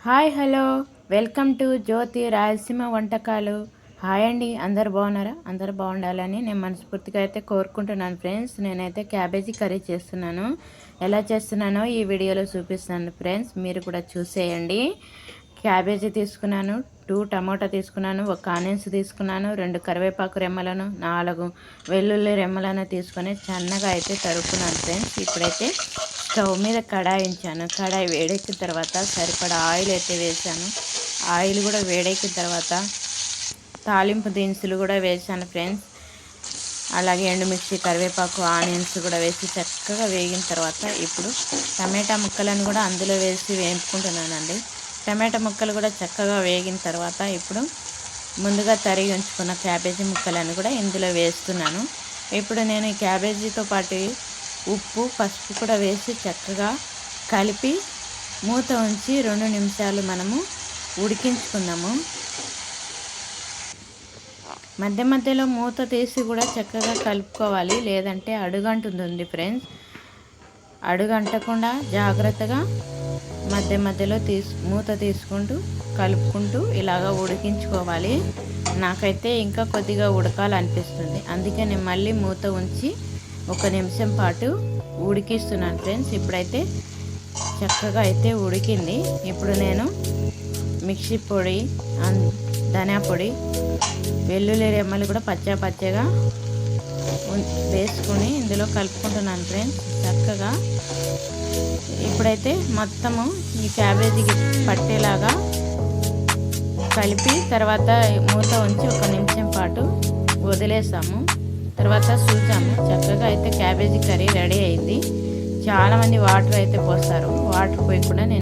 Hi hello welcome to జ్యోతి రాయలసీమ వంటకాలు. Hi అండి, అందరు బాగున్నారా? అందరు బాగుండాలని నేను మనస్ఫూర్తిగా అయితే కోరుకుంటున్నాను ఫ్రెండ్స్. నేనైతే క్యాబేజీ కర్రీ చేస్తున్నాను. ఎలా చేస్తున్నానో ఈ వీడియోలో చూపిస్తాను ఫ్రెండ్స్, మీరు కూడా చూసేయండి. క్యాబేజీ తీసుకున్నాను, 2 టమోటా తీసుకున్నాను, 1 ఆనియన్స్ తీసుకున్నాను, 2 కరివేపాకు రెమ్మలను, 4 వెల్లుల్లి రెమ్మలను తీసుకొని సన్నగా అయితే తరుక్కున్నాను ఫ్రెండ్స్. ఇప్పుడైతే స్టవ్ మీద కడాయి ఉంచాను. కడాయి వేడెక్కిన తర్వాత సరిపడా ఆయిల్ అయితే వేసాను. ఆయిల్ కూడా వేడెక్కిన తర్వాత తాలింపు దినుసులు కూడా వేసాను ఫ్రెండ్స్. అలాగే ఎండుమిర్చి, కరివేపాకు, ఆనియన్స్ కూడా వేసి చక్కగా వేగిన తర్వాత ఇప్పుడు టమాటా ముక్కలను కూడా అందులో వేసి వేపుకుంటున్నానండి. టమాటా ముక్కలు కూడా చక్కగా వేగిన తర్వాత ఇప్పుడు ముందుగా తరిగి ఉంచుకున్న క్యాబేజీ ముక్కలను కూడా ఇందులో వేస్తున్నాను. ఇప్పుడు నేను ఈ క్యాబేజీతో పాటు ఉప్పు, పసుపు కూడా వేసి చక్కగా కలిపి మూత ఉంచి 2 నిమిషాలు మనము ఉడికించుకుందాము. మధ్య మధ్యలో మూత తీసి కూడా చక్కగా కలుపుకోవాలి, లేదంటే అడుగంటుంది ఫ్రెండ్స్. అడుగంటకుండా జాగ్రత్తగా మధ్య మధ్యలో మూత తీసుకుంటూ కలుపుకుంటూ ఇలాగ ఉడికించుకోవాలి. నాకైతే ఇంకా కొద్దిగా ఉడకాలనిపిస్తుంది, అందుకే నేను మళ్ళీ మూత ఉంచి 1 నిమిషం పాటు ఉడికిస్తున్నాను ఫ్రెండ్స్. ఇప్పుడైతే చక్కగా అయితే ఉడికింది. ఇప్పుడు నేను మిక్సీ పొడి, ధనియా పొడి, వెల్లుల్లి రెమ్మలు కూడా పచ్చగా వేసుకొని ఇందులో కలుపుకుంటున్నాను ఫ్రెండ్స్ చక్కగా. ఇప్పుడైతే మొత్తము ఈ క్యాబేజీకి పట్టేలాగా కలిపి తర్వాత మూత ఉంచి 1 నిమిషం పాటు వదిలేసాము. తర్వాత చూసాము, చక్కగా అయితే క్యాబేజీ కర్రీ రెడీ అయింది. చాలామంది వాటర్ అయితే పోస్తారు, వాటర్ పోయకుండా నేను